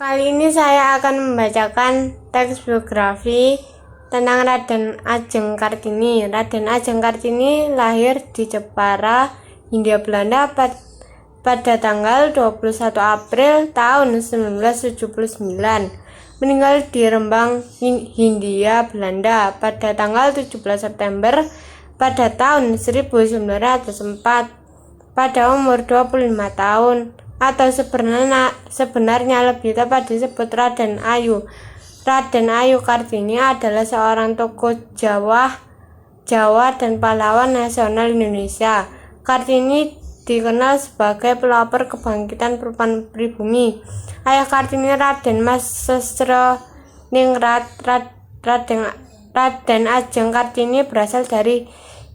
Kali ini saya akan membacakan teks biografi tentang Raden Ajeng Kartini. Raden Ajeng Kartini lahir di Jepara, Hindia Belanda pada tanggal 21 April tahun 1979. Meninggal di Rembang, Hindia Belanda pada tanggal 17 September pada tahun 1904 pada umur 25 tahun. Atau sebenarnya lebih tepat disebut Raden Ayu. Raden Ayu Kartini adalah seorang tokoh Jawa dan pahlawan nasional Indonesia. Kartini dikenal sebagai pelopor kebangkitan perubahan pribumi. Ayah Kartini Raden Mas Sesro Ningrat. Raden Ajeng Kartini berasal dari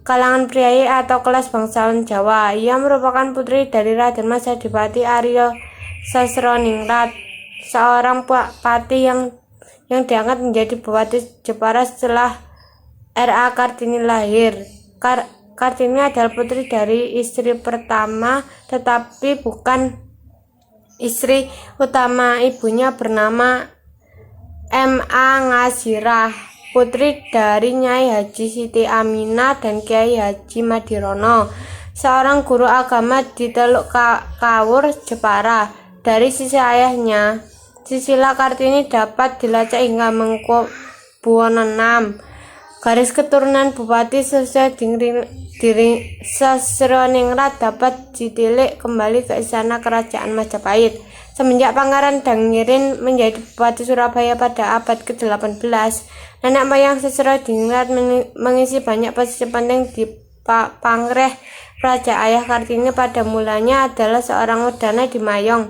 kalangan priai atau kelas bangsawan Jawa. Ia merupakan putri dari Raden Mas Adipati Aryo Sasroningrat, seorang pati yang diangkat menjadi Bupati Jepara setelah R.A. Kartini lahir. Kartini adalah putri dari istri pertama, tetapi bukan istri utama. Ibunya bernama M.A. Ngazirah, putri dari Nyai Haji Siti Aminah dan Kiai Haji Madirono, seorang guru agama di Teluk Kawur, Jepara. Dari sisi ayahnya, silsilah Kartini dapat dilacak hingga Mangkubuwono VI. Garis keturunan Bupati Sasroningrat dapat ditilik kembali ke istana kerajaan Majapahit semenjak Pangeran Dangirin menjadi Bupati Surabaya pada abad ke-18. Nenek moyang Sasroningrat mengisi banyak posisi penting di Pangreh Praja. Ayah Kartini pada mulanya adalah seorang wedana di Mayong.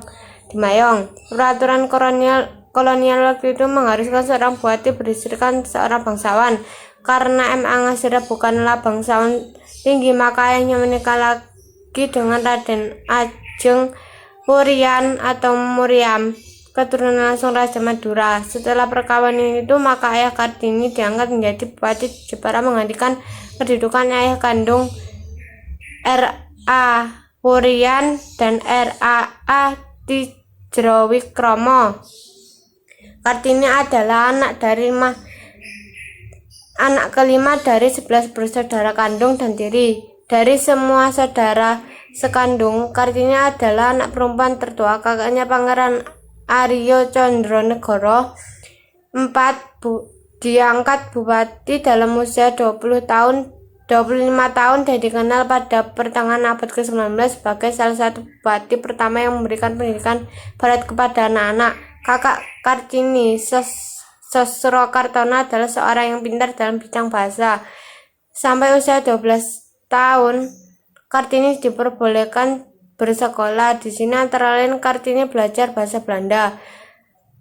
Peraturan kolonial waktu itu mengharuskan seorang bupati beristrikan seorang bangsawan. Karena M.A. Ngazirah bukanlah bangsawan tinggi, maka ayahnya menikah lagi dengan Raden Ajeng Wurian atau Muriam, keturunan langsung Raja Madura. Setelah perkawinan itu, maka ayah Kartini diangkat menjadi Bupati Jepara menggantikan kedudukan ayah kandung R.A. Wurian dan R.A. Tijrowikromo. Kartini adalah anak kelima dari 11 bersaudara kandung dan tiri. Dari semua saudara sekandung, Kartini adalah anak perempuan tertua. Kakaknya Pangeran Aryo Condronegoro IV diangkat bupati dalam usia 25 tahun dan dikenal pada pertengahan abad ke-19 sebagai salah satu bupati pertama yang memberikan pendidikan barat kepada anak-anak. Kakak Kartini, Sosro Kartono, adalah seorang yang pintar dalam bidang bahasa. Sampai usia 12 tahun, Kartini diperbolehkan bersekolah. Di sini antara lain Kartini belajar bahasa Belanda.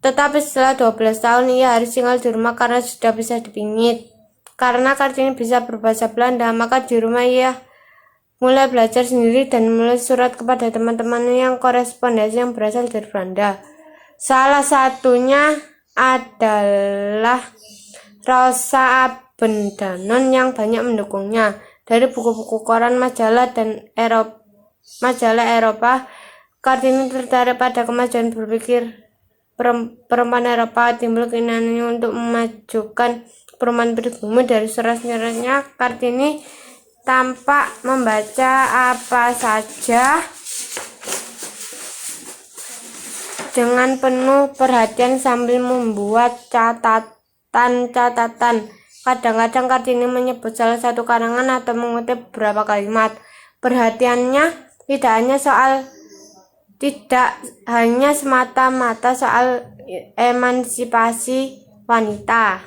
Tetapi setelah 12 tahun ia harus tinggal di rumah karena sudah bisa dipingit. Karena Kartini bisa berbahasa Belanda, maka di rumah ia mulai belajar sendiri dan menulis surat kepada teman-temannya yang korespondensi yang berasal dari Belanda. Salah satunya adalah Rosa Abendanon yang banyak mendukungnya. Dari buku-buku koran, majalah Eropa, Kartini tertarik pada kemajuan berpikir perempuan Eropa. Timbul keinginannya untuk memajukan perumahan pribumi. Dari surat-suratnya, Kartini tampak membaca apa saja dengan penuh perhatian sambil membuat catatan. Kadang-kadang Kartini menyebut salah satu karangan atau mengutip beberapa kalimat. Perhatiannya tidak hanya semata-mata soal emansipasi wanita,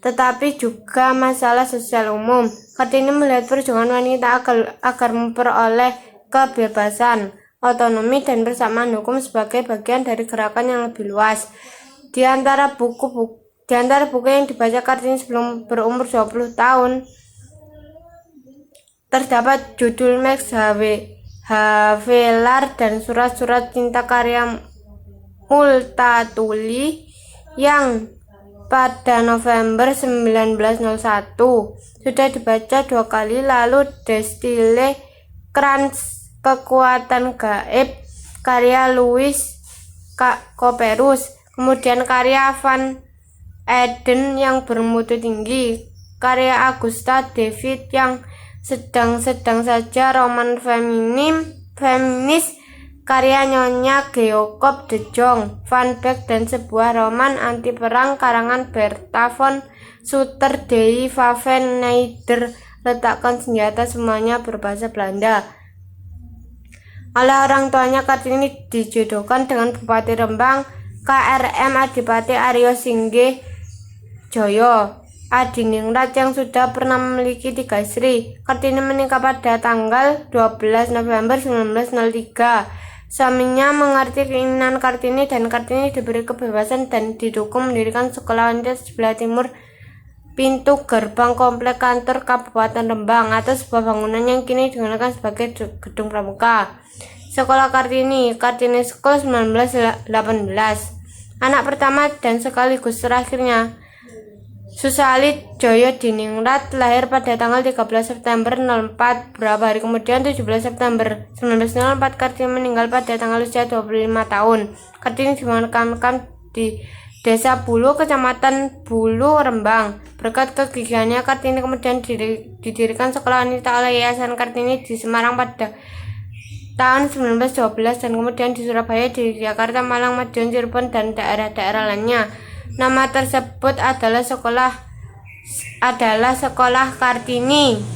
tetapi juga masalah sosial umum. Kartini melihat perjuangan wanita agar memperoleh kebebasan, otonomi, dan persamaan hukum sebagai bagian dari gerakan yang lebih luas. Di antara buku yang dibaca Kartini sebelum berumur 20 tahun terdapat judul Max Havelaar dan surat-surat cinta karya Multatuli yang pada November 1901 sudah dibaca 2 kali. Lalu Destile Krans Kekuatan Gaib karya Louis Koperus. Kemudian karya Van Eden yang bermutu tinggi, karya Augusta David yang sedang-sedang saja, roman feminis, karya Nyonya Geocob de Jong Van Beek, dan sebuah roman anti perang karangan Bertha von Suter Dei Waffen Neider, letakkan senjata, semuanya berbahasa Belanda. Oleh orang tuanya, Kartini dijodohkan dengan Bupati Rembang KRM Adipati Aryo Singgih Joyo Adiningrat yang sudah pernah memiliki 3 istri. Kartini menikah pada tanggal 12 November 1903. Suaminya mengerti keinginan Kartini dan Kartini diberi kebebasan dan didukung mendirikan sekolah wanita sebelah timur pintu gerbang komplek kantor Kabupaten Rembang atau sebuah bangunan yang kini digunakan sebagai gedung pramuka. Sekolah Kartini School 1918. Anak pertama dan sekaligus terakhirnya, Susalit Joyo Diningrat, lahir pada tanggal 13 September 04. Beberapa hari kemudian, 17 September 1904, Kartini meninggal pada tanggal usia 25 tahun. Kartini dimakamkan di Desa Bulu, Kecamatan Bulu, Rembang. Berkat kegigihannya, Kartini kemudian didirikan sekolah wanita oleh Yayasan Kartini di Semarang pada tahun 1912 dan kemudian di Surabaya, di Jakarta, Malang, Madiun, Cirebon, dan daerah-daerah lainnya. Nama tersebut adalah sekolah Kartini.